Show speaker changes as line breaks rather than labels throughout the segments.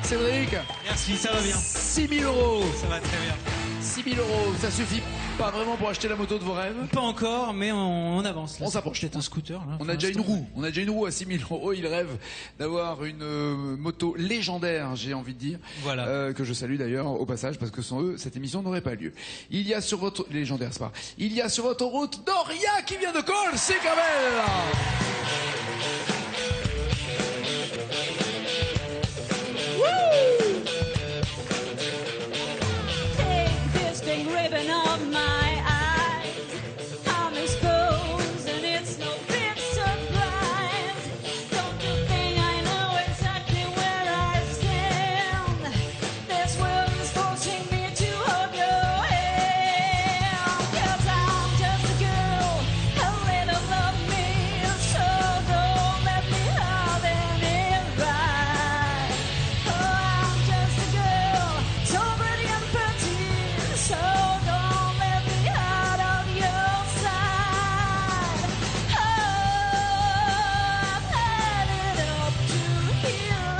Cédric.
Merci, ça va bien.
6 000 euros.
Ça va très bien.
6 000 euros, ça suffit pas vraiment pour acheter la moto de vos rêves?
Pas encore, mais on avance. Là.
On s'approche.
Peut-être un scooter. Là,
on a déjà une roue. On a déjà une roue à 6 000 euros. Il rêve d'avoir une moto légendaire, j'ai envie de dire.
Voilà.
Que je salue d'ailleurs au passage, parce que sans eux, cette émission n'aurait pas lieu. Il y a sur votre... Légendaire, c'est pas. Il y a sur votre route Doria qui vient de Corsica-Bella.
Ribbon of my eyes, I'm exposed and it's no big surprise. Don't you think I know exactly where I stand? This world is forcing me to hold your hand. 'Cause I'm just a girl, a little of me, so don't let me have any right. Oh, I'm just a girl, so pretty and pretty, so don't let me out of your sight. Oh, I've had it up to here.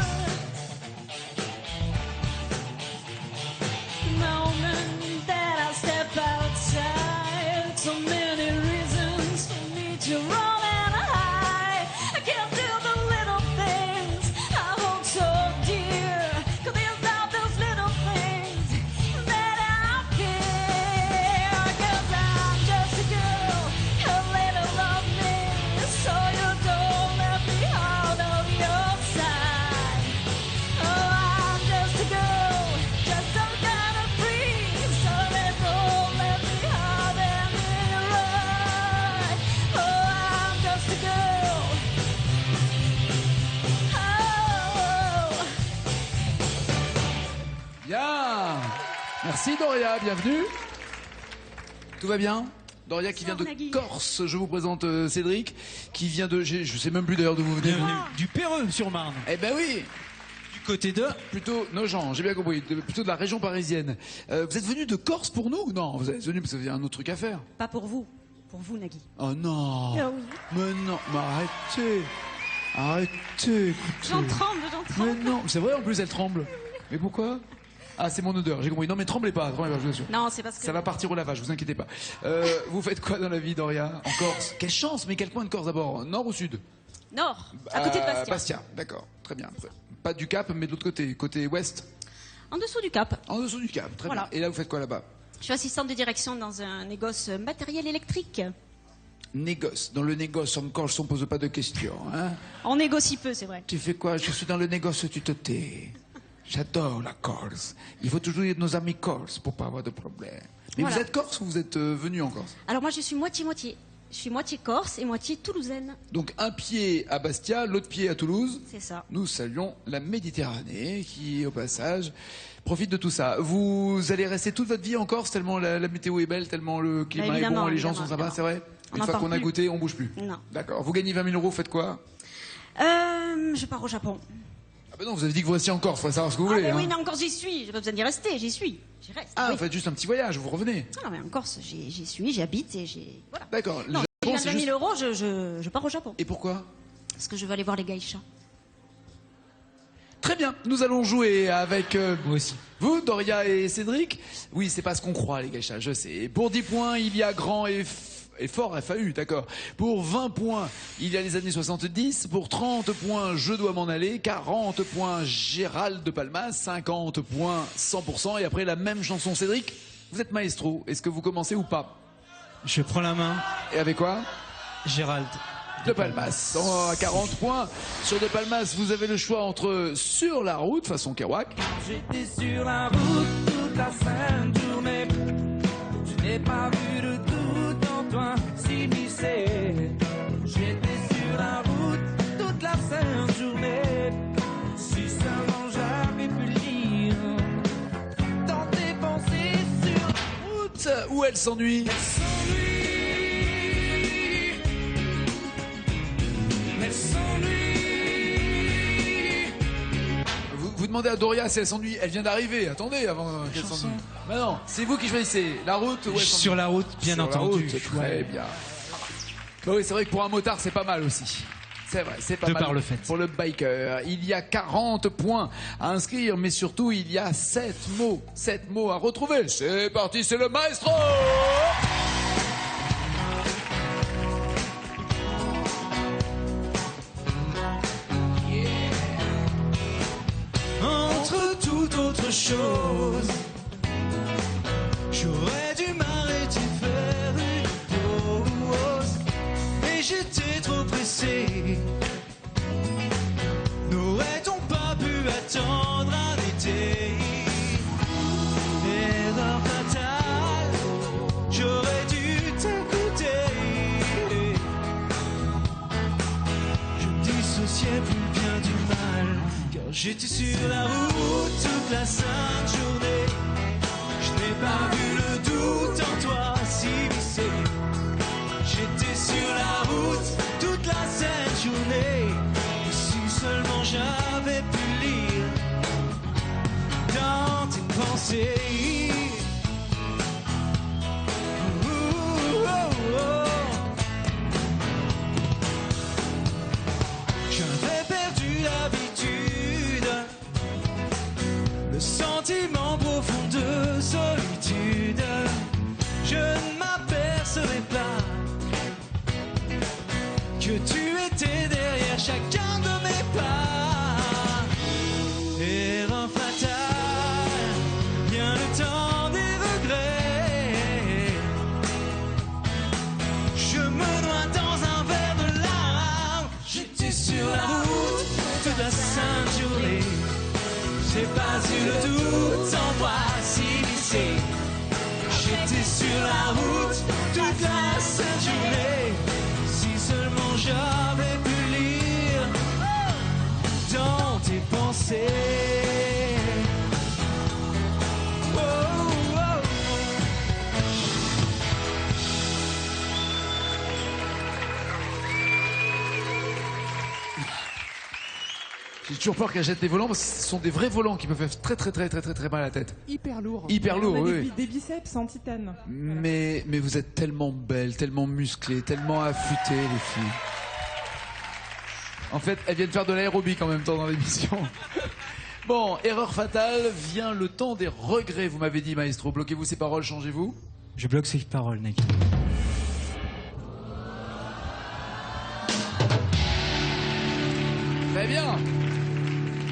The moment that I step outside, so many reasons for me to run and hide. I can't do the little things I hold so dear, 'cause without those little things that I fear. 'Cause I'm just a girl, a little of me, so you don't let me out of your sight. Oh, I'm just a girl, just some kind of free, so they don't let me have any right. Oh, I'm just a girl. Oh.
Bien. Merci Doria, bienvenue. Tout va bien? Doria qui vient de
Nagui.
Corse. Je vous présente Cédric qui vient de... Je sais même plus d'ailleurs d'où vous venez.
Bienvenue. Du Perreux-sur-Marne.
Eh ben oui.
Du côté de...
Plutôt Nogent, j'ai bien compris. Plutôt de la région parisienne. Vous êtes venu de Corse pour nous? Non, vous êtes venu parce que vous avez un autre truc à faire.
Pas pour vous, Nagui.
Oh non.
Ah oui.
Mais non, mais arrêtez. Arrêtez, écoutez.
J'en tremble.
Mais non, c'est vrai en plus elle tremble. Mais pourquoi? Ah, c'est mon odeur, j'ai compris. Non mais tremblez pas, je vous assure.
Non, c'est parce que...
Ça va partir au lavage, vous inquiétez pas. Vous faites quoi dans la vie, Doria? En Corse? Quelle chance, mais quel coin de Corse d'abord? Nord ou sud?
Nord, à côté de Bastia.
Bastia, d'accord, très bien. Pas du Cap, mais de l'autre côté, côté ouest?
En dessous du Cap.
En dessous du Cap, très
Voilà.
bien. Et là, vous faites quoi là-bas?
Je suis assistante de direction dans un négoce matériel électrique.
Négoce. Dans le négoce, en Corse, on pose pas de questions, hein?
On négocie peu, c'est vrai.
Tu fais quoi? Je suis dans le négoce, tu te tais. J'adore la Corse. Il faut toujours être nos amis corses pour pas avoir de problème. Mais
Voilà.
vous êtes corse ou vous êtes venu en Corse?
Alors moi, je suis moitié-moitié. Je suis moitié corse et moitié toulousaine.
Donc un pied à Bastia, l'autre pied à Toulouse.
C'est ça.
Nous saluons la Méditerranée qui, au passage, profite de tout ça. Vous allez rester toute votre vie en Corse tellement la météo est belle, tellement le climat est bon,
évidemment,
les gens sont
évidemment,
sympas, c'est vrai?
On
Une
n'en
fois
parle
qu'on a
plus.
goûté, on bouge plus.
Non.
D'accord. Vous gagnez 20 000 euros, faites quoi?
Je pars au Japon.
Ah ben non, vous avez dit que vous restiez en Corse, faut savoir ce que vous
Ah,
voulez.
mais
hein.
oui, non, encore j'y suis. J'ai pas besoin d'y rester, j'y suis. J'y reste.
Ah,
oui.
vous faites juste un petit voyage, vous revenez.
Non, mais en Corse, j'y suis, j'y habite et j'ai... Voilà.
D'accord. Le
Non, si
Japon,
je
c'est
gagne 20
juste...
000 euros, je pars au Japon.
Et pourquoi?
Parce que je veux aller voir les geishas.
Très bien, nous allons jouer avec
Moi aussi.
vous, Doria et Cédric. Oui, c'est pas ce qu'on croit, les geishas, je sais. Pour 10 points, il y a grand et fort FAU, d'accord. Pour 20 points, il y a les années 70. Pour 30 points, je dois m'en aller. 40 points, Gérald de Palmas. 50 points, 100%. Et après, la même chanson, Cédric. Vous êtes maestro. Est-ce que vous commencez ou pas?
Je prends la main.
Et avec quoi?
Gérald.
De Palmas. Oh, à 40 points. Sur De Palmas, vous avez le choix entre Sur la route, façon Kerouac.
J'étais sur la route toute la sainte journée. Je n'ai pas vu de doute en toi s'immiscer. J'étais sur la route toute la sainte journée. Si seulement j'avais pu lire dans tes pensées sur la route.
Où elle s'ennuie.
Elle s'ennuie.
Vous demandez à Doria si elle s'ennuie. Elle vient d'arriver. Attendez avant qu'elle s'ennuie. Mais non, c'est vous qui choisissez. La route ou elle s'ennuie?
Sur la route, bien
Sur la
entendu.
route, très bien. Bah oui, c'est vrai que pour un motard, c'est pas mal aussi. C'est vrai, c'est pas
De
mal
par le fait.
pour le biker. Il y a 40 points à inscrire, mais surtout, il y a 7 mots. 7 mots à retrouver. C'est parti, c'est le maestro!
Entre toute autre chose, j'aurais dû m'arrêter faire une pause, mais j'étais trop pressé. N'aurait-on pas pu attendre un été? Erreur fatale, j'aurais dû t'écouter. Je me dissociais plus le bien du mal, car j'étais sur la route toute la sainte journée. Je n'ai pas vu le doute en toi s'immiscer. J'étais sur la route toute la sainte journée. Et si seulement j'avais pu lire dans tes pensées. J'avais perdu l'habitude, le sentiment profond de solitude. Je ne m'apercevais pas que tu étais derrière chacun de mes pas. Erreur fatale, bien le temps des regrets. Je me noie dans un verre de larmes. J'étais sur la route toute la sainte journée. J'ai pas eu le doute en moi s'immiscer. J'étais sur la route toute la sainte journée. Si seulement j'avais pu lire dans tes pensées. Oh, oh, oh.
J'ai toujours peur qu'elle jette des volants parce que ce sont des vrais volants qui peuvent faire très mal à la tête.
Hyper lourd.
Hyper lourd,
On a
oui.
des biceps en titane.
Mais vous êtes tellement belles, tellement musclées, tellement affûtées, les filles. En fait, elles viennent faire de l'aérobic en même temps dans l'émission. Bon, erreur fatale, vient le temps des regrets, vous m'avez dit, maestro. Bloquez-vous ces paroles, changez-vous.
Je bloque ces paroles, Nagui.
Très bien.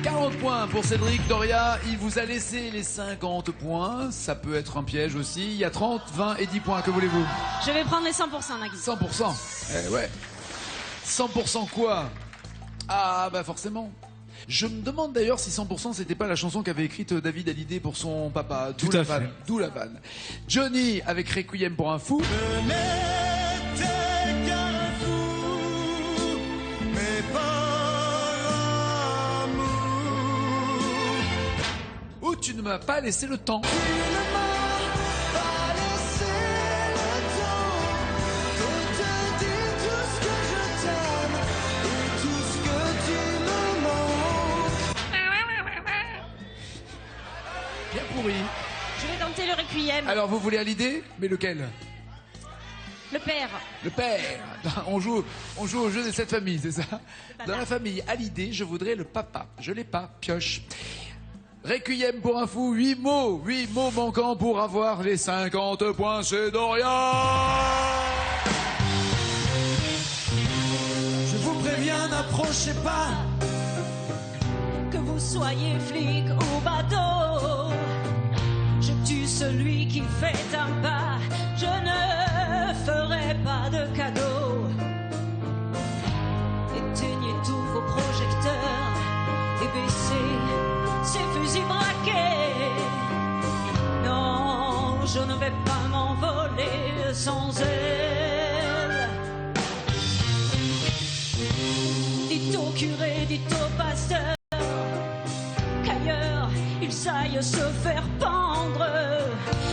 40 points pour Cédric. Doria, il vous a laissé les 50 points. Ça peut être un piège aussi. Il y a 30, 20 et 10 points. Que voulez-vous?
Je vais prendre les 100%, Nagui.
100%. Eh ouais. 100% quoi? Ah bah forcément. Je me demande d'ailleurs si 100% c'était pas la chanson qu'avait écrite David Hallyday pour son papa. D'où
Tout
la
à fait.
vanne. D'où la vanne. Johnny avec Requiem pour un fou. Ou tu ne m'as pas laissé le temps. Bien pourri.
Je vais tenter le requiem.
Alors vous voulez Hallyday? Mais lequel?
Le père.
Le père. On joue au jeu des 7 familles, c'est ça? Dans la famille Hallyday, je voudrais le papa. Je l'ai pas, pioche. Requiem pour un fou, 8 mots. 8 mots manquants pour avoir les 50 points, c'est Doria.
Je vous préviens, n'approchez pas.
Que vous soyez flic ou bateau, je tue celui qui fait un pas. Je ne ferai pas de cadeau. Éteignez tous vos projecteurs et baissez ces fusils braqués. Non, je ne vais pas m'envoler sans elle. Dites au curé, dites au pasteur qu'ailleurs ils aillent se faire pendre.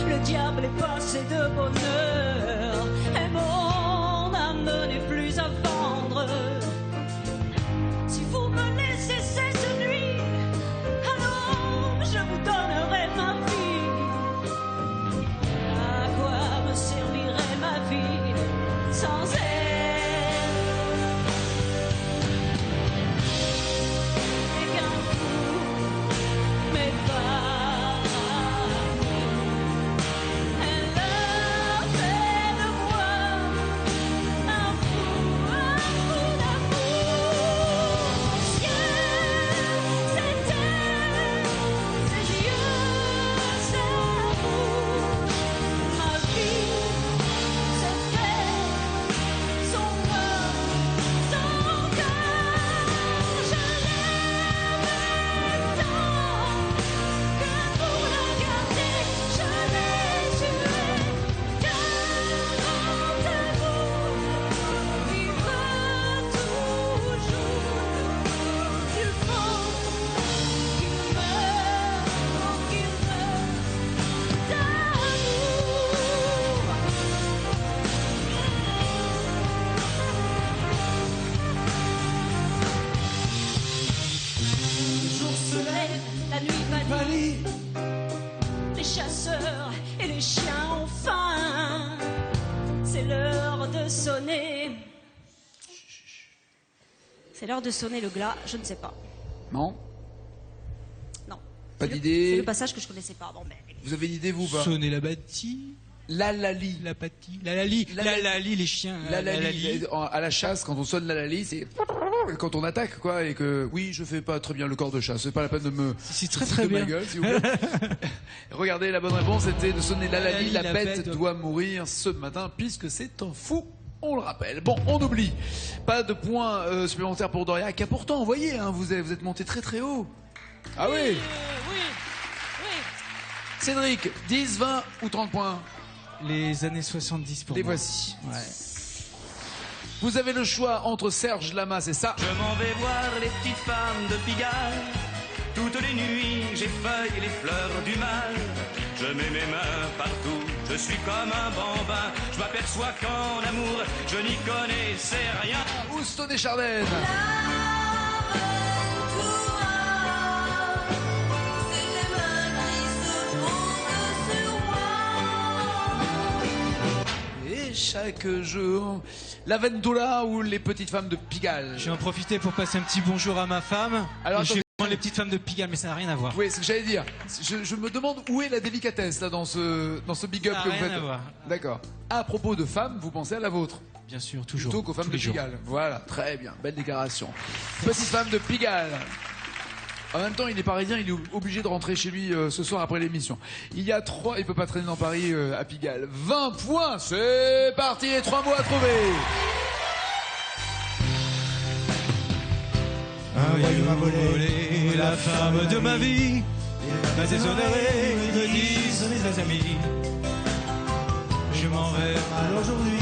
Le diable est passé de bonheur et mon âme n'est plus à vendre. Si vous me laissez cette nuit, alors je vous donnerai ma vie. À quoi me servirait ma vie sans elle? sonner. C'est l'heure de sonner le glas, je ne sais pas.
Non?
Non.
Pas
C'est
d'idée?
le passage que je connaissais pas. Bon, ben,
Vous avez une idée, vous, ou pas?
Sonner la bâtie,
La lali.
la pâtie, la lali, les chiens.
La lali. À la chasse, quand on sonne la lali, c'est quand on attaque, quoi, et que oui, je fais pas très bien le corps de chasse. C'est pas la peine de me.
C'est très
foutre de ma
bien.
gueule, s'il vous plaît. Regardez, la bonne réponse était de sonner la lali.
La
La bête doit mourir ce matin, puisque c'est un fou. On le rappelle. Bon, on oublie. Pas de points supplémentaires pour Doria, qui a pourtant envoyé. Hein, vous êtes monté très très haut. Ah oui.
oui.
Cédric, 10, 20 ou 30 points?
Les années 70 pour
Les
moi.
voici.
Ouais.
Vous avez le choix entre Serge Lama, c'est ça.
Je m'en vais voir les petites femmes de Pigalle. Toutes les nuits, j'effeuille les fleurs du mal. Je mets mes mains partout, je suis comme un bambin. Je m'aperçois qu'en amour, je n'y connaissais rien.
Houston et Chardenne. Et chaque jour, la Ventola ou les petites femmes de Pigalle.
Je vais en profiter pour passer un petit bonjour à ma femme.
Alors,
Et je vais
attendez.
prendre les petites femmes de Pigalle, mais ça n'a rien à voir.
Oui, c'est ce que j'allais dire. Je me demande où est la délicatesse là dans ce big up
Ça a
que vous
rien
faites.
à voir.
D'accord. À propos de femmes, vous pensez à la vôtre
Bien sûr, toujours.
plutôt qu'aux femmes
tous
de
les jours.
Pigalle. Voilà, très bien, belle déclaration. Petite femme de Pigalle. En même temps, il est parisien, il est obligé de rentrer chez lui ce soir après l'émission. Il y a 3, il peut pas traîner dans Paris à Pigalle. 20 points, c'est parti, et 3 mots à trouver.
Un voyou m'a volé la femme de ma vie. Ma déshonorée, me disent mes amis. Je m'en vais mal aujourd'hui.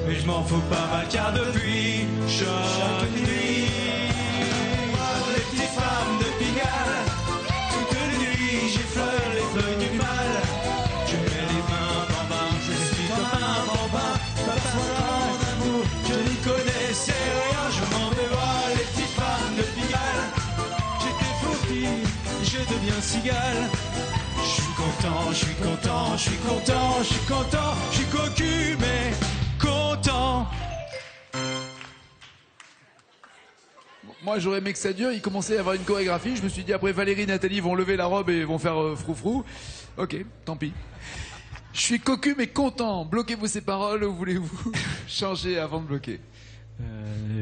Mais je m'en fous pas mal car depuis chaque nuit. Les petites femmes de Pigalle. Toutes les nuits j'effleure les feuilles du mal. Je mets les mains bambins, je suis comme un bambin. M'aperçois en amour, je n'y connaissais rien. Je m'en vais voir les petites femmes de Pigalle. J'étais fautive, je deviens cigale. Je suis content, je suis content, je suis content, je suis content. Je suis cocu mais content.
Moi, j'aurais aimé que ça dure. Il commençait à avoir une chorégraphie. Je me suis dit, après, Valérie et Nathalie vont lever la robe et vont faire froufrou. Ok, tant pis. Je suis cocu mais content. Bloquez-vous ces paroles ou voulez-vous changer avant de bloquer?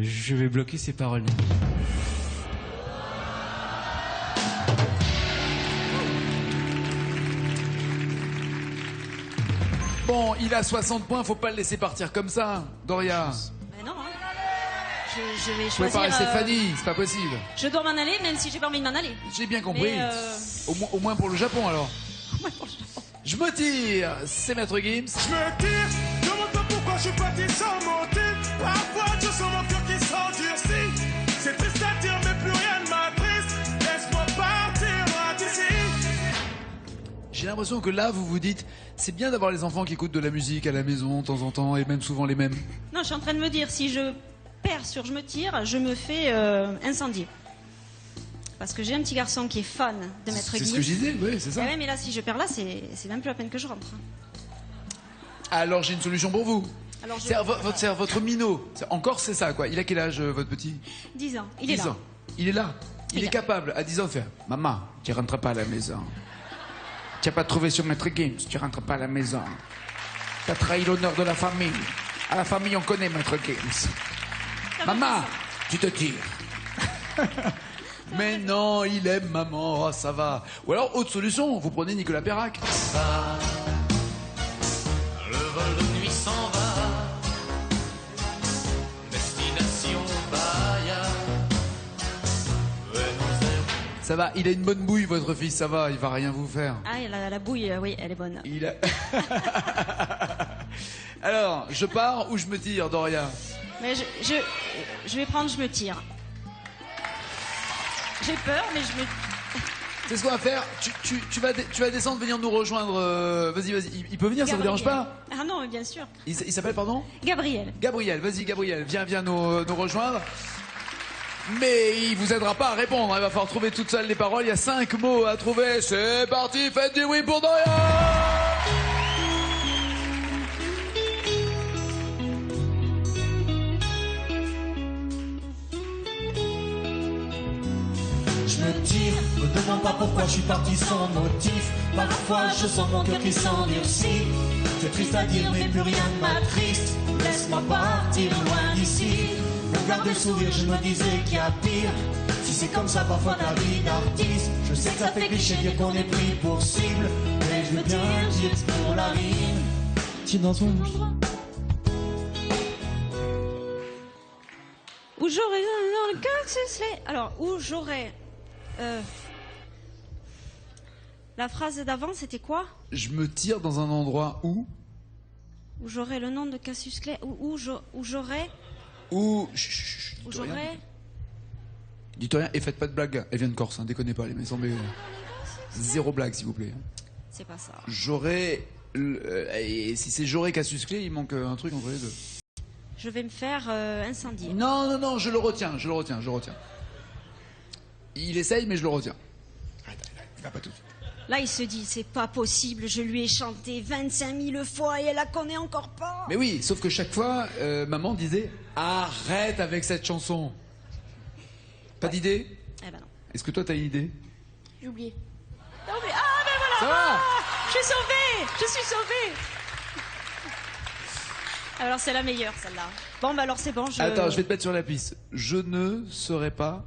Je vais bloquer ces paroles.
Bon, il a 60 points, faut pas le laisser partir comme ça, Doria.
Mais non, hein. Je vais
Vous pouvez
choisir.
pas rester Fanny, c'est pas possible.
Je dois m'en aller, même si j'ai pas envie de m'en aller.
J'ai bien compris.
Mais,
Au moins pour le Japon alors. Je me tire, c'est Maître Gims.
Je me tire, je me demande pourquoi je suis parti sans motif. Parfois je sens mon cœur qui s'endurcit. C'est triste à dire mais plus rien ne m'attriste. Laisse-moi partir loin d'ici.
J'ai l'impression que là vous vous dites, c'est bien d'avoir les enfants qui écoutent de la musique à la maison de temps en temps et même souvent les mêmes.
Non, je suis en train de me dire, si je perds sur je me tire, je me fais incendier. Parce que j'ai un petit garçon qui est fan de Maître
C'est
Gims.
ce que je disais, oui, c'est ça.
Ah ouais, mais là, si je perds là, c'est même plus la peine que je rentre.
Alors j'ai une solution pour vous.
Alors,
C'est votre minot. Encore c'est ça quoi. Il a quel âge votre petit?
10 ans, il est
10
là.
ans. Il est là. Il
Il
est
est
capable à 10 ans de faire. Maman, tu rentres pas à la maison. Tu n'as pas trouvé sur Maître Gims, tu rentres pas à la maison. Tu as trahi l'honneur de la famille. À la famille, on connaît Maître Gims. Maman, tu te tires. Mais non, il aime maman, oh, ça va. Ou alors, autre solution, vous prenez Nicolas Perrac.
Le vol de nuit s'en va. Destination Bahia.
Ça va, il a une bonne bouille, votre fils, ça va, il va rien vous faire.
Ah, la bouille, oui, elle est bonne.
Il a... Alors, je pars ou je me tire, Doria?
Mais je vais prendre, je me tire. J'ai peur, mais je me...
C'est ce qu'on va faire. Tu vas descendre, venir nous rejoindre. Vas-y. Il peut venir, ça vous dérange pas?
Ah non, bien sûr.
Il s'appelle, pardon?
Gabriel.
Gabriel, vas-y, Gabriel, viens nous rejoindre. Mais il vous aidera pas à répondre. Il va falloir trouver toute seule les paroles. Il y a 5 mots à trouver. C'est parti, faites du oui pour Doria!
me tire. Me demande pas pourquoi je suis parti sans motif. Parfois je sens mon cœur qui s'endurcit. C'est triste à dire mais plus rien ne m'attriste. Laisse-moi partir loin d'ici. Regarde le sourire, je me disais qu'il y a pire. Si c'est comme ça parfois la vie d'artiste. Je sais que ça fait cliché dire qu'on est pris pour cible, mais je veux bien dire pour la rime.
Tire dans ton...
Où j'aurais dans le cœur, c'est... Alors, où j'aurais... La phrase d'avant, c'était quoi?
Je me tire dans un endroit où...
Où j'aurais le nom de Cassius Clay. Où j'aurais...
Où...
Où j'aurais...
Dites rien et faites pas de blagues. Elle vient de Corse, hein, déconnez pas, les mecs. Zéro blague, s'il vous plaît.
C'est pas ça.
J'aurais... Et si c'est j'aurais Cassius Clay, il manque un truc entre les deux.
Je vais me faire incendier.
Non, je le retiens. Il essaye, mais je le retiens. Arrête, il va pas tout de suite.
Là, il se dit, c'est pas possible, je lui ai chanté 25 000 fois et elle la connaît encore pas.
Mais oui, sauf que chaque fois, maman disait arrête avec cette chanson. Pas d'idée?
Eh ben non.
Est-ce que toi t'as une idée?
J'ai oublié. Non mais, ah ben voilà.
Ça va?
Je suis sauvée. Alors c'est la meilleure celle-là. Bon bah alors c'est bon,
Attends, je vais te mettre sur la piste. Je ne serai pas...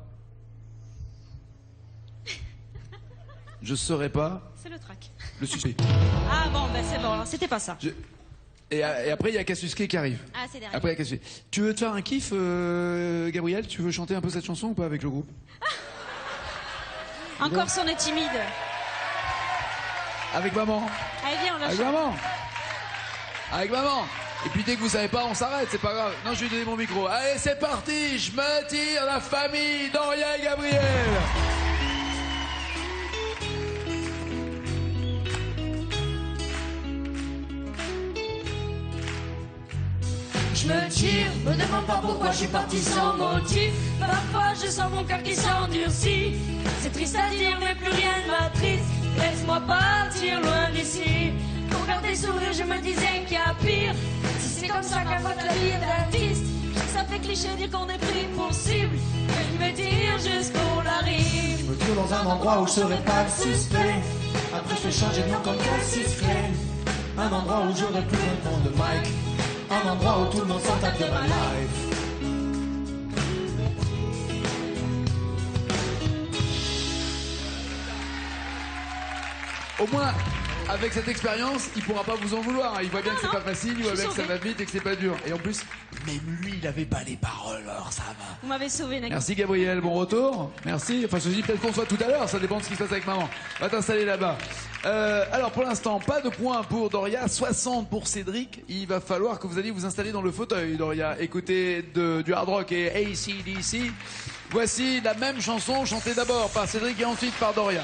Je serai pas...
C'est le track.
Le suspect.
Ah bon, bah c'est bon, alors c'était pas ça.
Et après, il y a Cassius Clay qui arrive.
Ah, c'est derrière.
Après, il y a Cassius Clay. Tu veux te faire un kiff, Gabriel? Tu veux chanter un peu cette chanson ou pas avec le groupe?
Encore si on est timide.
Avec maman.
Allez viens, on la
Avec
chante.
maman. Avec maman. Et puis dès que vous savez pas, on s'arrête, c'est pas grave. Non, je vais lui donner mon micro. Allez, c'est parti. Je me tire la famille Doria et Gabriel.
Je me tire, me demande pas pourquoi je suis parti sans motif.
Parfois je sens mon cœur qui s'endurcit. C'est triste à dire mais plus rien ne m'attriste. Laisse-moi partir loin d'ici. Pour garder sourire je me disais qu'il y a pire. Si c'est comme ça qu'à votre la vie d'artiste. Je sais que ça fait cliché dire qu'on est pris pour cible. Mais je me tire juste pour la rime.
Je me tire dans un endroit où je serai pas le suspect. Après je vais changer de nom comme Cassius Clay. Un endroit où j'aurai plus le nom de Mike. Un endroit où tout le monde s'en tape de ma life.
Au moins, avec cette expérience, il pourra pas vous en vouloir. Il voit bien que c'est pas facile, il voit bien que ça
sauvée.
va vite et que c'est pas dur. Et en plus, même lui, il avait pas les paroles, alors ça va.
Vous m'avez sauvé, Nagui.
Merci Gabriel, bon retour. Merci. Enfin, ceci peut-être qu'on soit tout à l'heure, ça dépend de ce qui se passe avec maman. Va t'installer là-bas. Alors pour l'instant, pas de points pour Doria, 60 pour Cédric. Il va falloir que vous alliez vous installer dans le fauteuil, Doria. Écoutez du hard rock et AC/DC. Voici la même chanson chantée d'abord par Cédric et ensuite par Doria.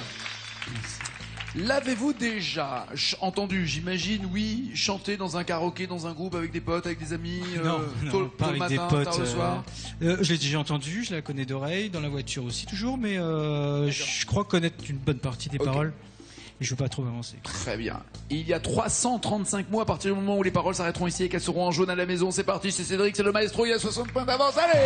L'avez-vous déjà entendu, j'imagine, oui, chanter dans un karaoké, dans un groupe, avec des potes, avec des amis,
Non,
tôt
pas
le
avec
matin,
des potes.
tard le soir?
Je l'ai déjà entendu, je la connais d'oreille, dans la voiture aussi toujours, mais je crois connaître une bonne partie des paroles. Et je veux pas trop avancer.
Très bien. Il y a 335 mois à partir du moment où les paroles s'arrêteront ici et qu'elles seront en jaune à la maison. C'est parti, c'est Cédric, c'est le maestro, il y a 60 points d'avance, allez!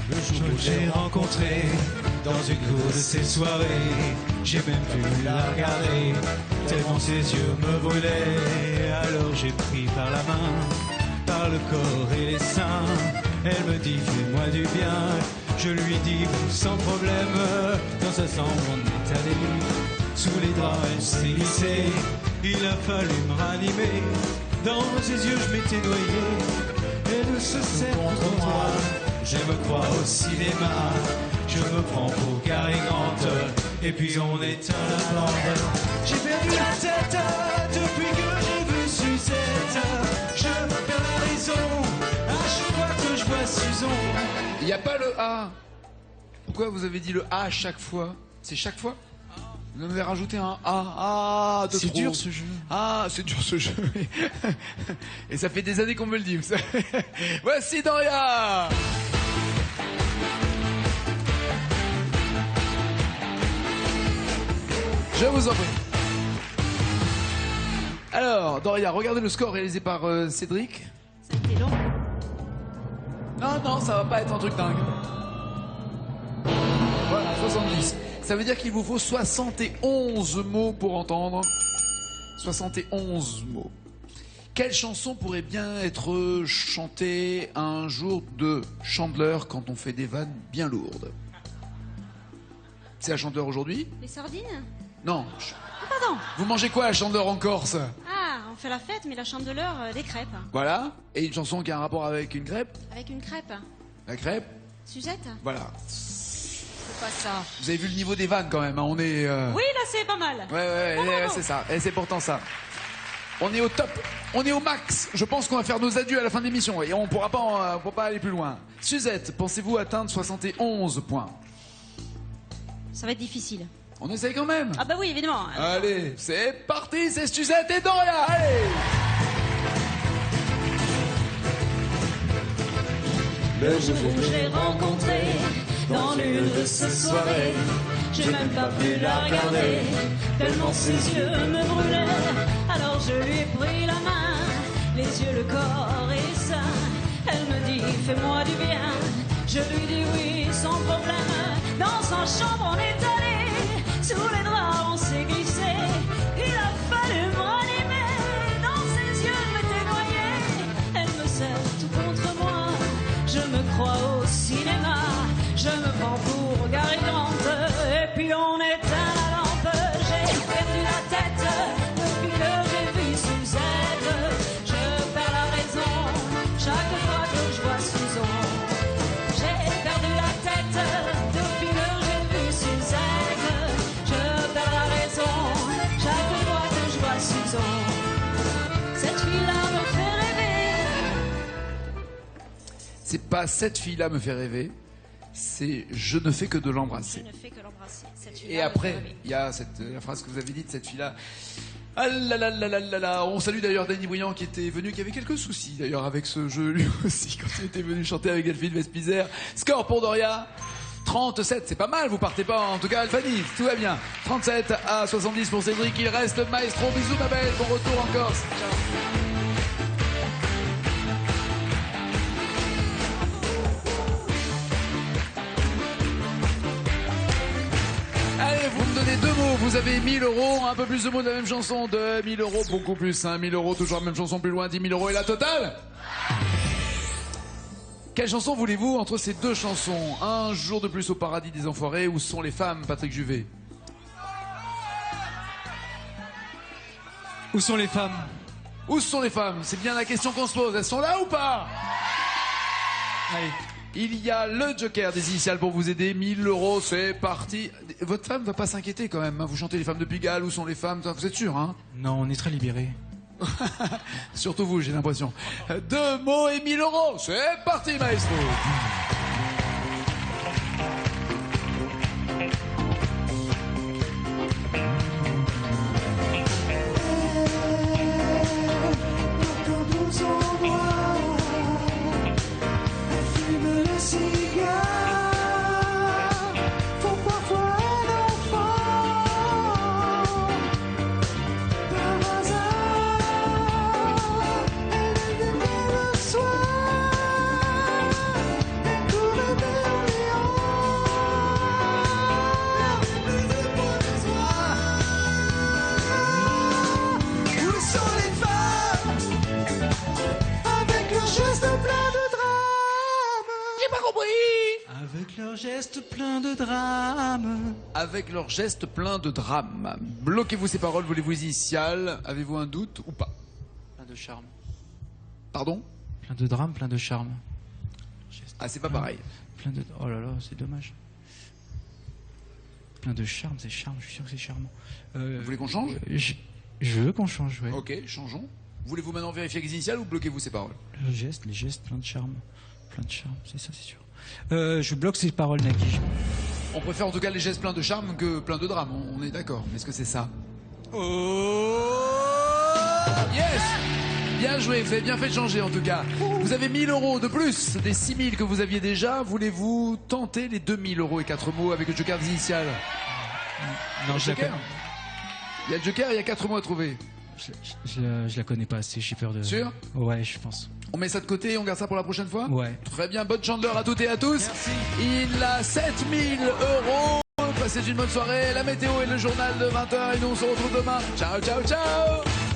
Le jour où j'ai rencontré dans une cour de ces soirées, j'ai même pu la regarder, tellement ses yeux me brûlaient. Alors j'ai pris par la main, par le corps et les seins. Elle me dit fais-moi du bien, je lui dis sans problème. Dans sa chambre on est allé, sous les draps elle s'est glissée. Il a fallu me ranimer, dans ses yeux je m'étais noyé. Et de ce cercle contre moi, je me crois au cinéma. Je me prends pour Cary Grant, et puis on éteint la lampe. J'ai perdu la tête depuis que j'ai vu Suzette. Je perds la raison à chaque fois que je vois Suzon.
Il n'y a pas le A. Pourquoi vous avez dit le A chaque fois? C'est chaque fois? Vous en avez rajouté un A. Ah, de
C'est
trop.
dur ce jeu.
Ah, c'est dur ce jeu. Et ça fait des années qu'on me le dit. Vous savez. Voici Doria. Je vous en prie. Alors, Doria, regardez le score réalisé par Cédric.
Ça a été long.
Non, ça va pas être un truc dingue. Voilà, 70. Ça veut dire qu'il vous faut 71 mots pour entendre. 71 mots. Quelle chanson pourrait bien être chantée un jour de Chandeleur quand on fait des vannes bien lourdes? C'est à Chandeleur aujourd'hui?
Les sardines?
Non.
Ah, pardon.
Vous mangez quoi à Chandeleur en Corse?
Ah, on fait la fête, mais la Chandeleur, des crêpes.
Voilà. Et une chanson qui a un rapport avec une crêpe?
Avec une crêpe.
La crêpe?
Suzette?
Voilà.
C'est pas ça.
Vous avez vu le niveau des vannes quand même, hein. On est...
Oui, là, c'est pas mal.
Ouais, c'est ça. Et c'est pourtant ça. On est au top. On est au max. Je pense qu'on va faire nos adieux à la fin de l'émission. Et on pourra pas aller plus loin. Suzette, pensez-vous atteindre 71 points?
Ça va être difficile.
On essaye quand même.
Ah bah oui, évidemment.
Allez, c'est parti, c'est Suzette et Doria. Allez.
Le jour où je l'ai rencontrée, dans l'une de ces soirées, j'ai même pas pu la regarder, tellement ses yeux me brûlaient. Alors je lui ai pris la main, les yeux, le corps et ça. Elle me dit, fais-moi du bien. Je lui dis oui, sans problème. Dans sa chambre, on est allé, sous les draps, on s'est glissé. Il a fallu me ranimer, dans ses yeux, je m'étais noyée. Elle me serre tout contre moi, je me crois au cinéma. Je me prends pour Gary Grant, et puis on éteint la lampe. J'ai perdu la tête depuis que j'ai vu Suzette. Je perds la raison chaque fois que je vois Suzon. J'ai perdu la tête depuis que j'ai vu Suzette. Je perds la raison chaque fois que je vois Suzon. Cette fille-là me fait rêver.
C'est pas cette fille-là me fait rêver. C'est je ne fais que de l'embrasser.
Je ne fais que l'embrasser. Cette fille-là
Et
me fait
après,
rêver.
il y a la phrase que vous avez dite, cette fille-là. Ah là là là là là là. On salue d'ailleurs Danny Briand qui était venu, qui avait quelques soucis d'ailleurs avec ce jeu lui aussi quand il était venu chanter avec Delphine Vespizer. Score pour Doria. 37, c'est pas mal, vous partez pas en tout cas Alphanie, tout va bien. 37 à 70 pour Cédric, il reste Maestro, bisous ma belle, bon retour en Corse. Ciao. Allez, vous me donnez 2 mots, vous avez 1000 €, un peu plus de mots de la même chanson, 2000 €, beaucoup plus, 1000 €, toujours la même chanson, plus loin, 10 000 € et la totale. Quelle chanson voulez-vous entre ces deux chansons? Un jour de plus au paradis des enfoirés, où sont les femmes, Patrick Juvet?
Où sont les femmes?
Où sont les femmes? C'est bien la question qu'on se pose, elles sont là ou pas?
Allez.
Il y a le Joker des initiales pour vous aider, 1000 €, c'est parti. Votre femme va pas s'inquiéter quand même, hein. Vous chantez les femmes de Pigalle, où sont les femmes, vous êtes sûr, hein?
Non, on est très libérés.
Surtout vous, j'ai l'impression. 2 mots et 1000 €, c'est parti maestro.
Avec leurs gestes pleins de drame.
Avec leurs gestes pleins de drame. Bloquez-vous ces paroles, voulez-vous les initiales? Avez-vous un doute ou pas?
Plein de charme.
Pardon?
Plein de drame, plein de charme.
Ah, c'est pas pareil.
Plein de... Oh là là, c'est dommage. Plein de charme, c'est charme, je suis sûr que c'est charmant.
Vous voulez qu'on change?
Je veux qu'on change, ouais.
Ok, changeons. Voulez-vous maintenant vérifier les initiales ou bloquez-vous ces paroles?
Les gestes, plein de charme. Plein de charme, c'est ça, c'est sûr. Je bloque ces paroles, Nagui.
On préfère en tout cas les gestes pleins de charme que pleins de drame, on est d'accord. Est-ce que c'est ça? Oh yes! Bien joué, vous avez bien fait de changer en tout cas. Vous avez 1000 € de plus des 6000 que vous aviez déjà. Voulez-vous tenter les 2000 € et 4 mots avec le Joker des initiales?
Non,
le Joker. Il y a le Joker, il y a 4 mots à trouver.
Je la connais pas assez, j'ai peur de...
Sûr?
Ouais, je pense.
On met ça de côté et on garde ça pour la prochaine fois?
Ouais.
Très bien, bonne chandeleur à toutes et à tous. Il a 7000 €. Passez une bonne soirée. La météo et le journal de 20h et nous on se retrouve demain. Ciao, ciao, ciao.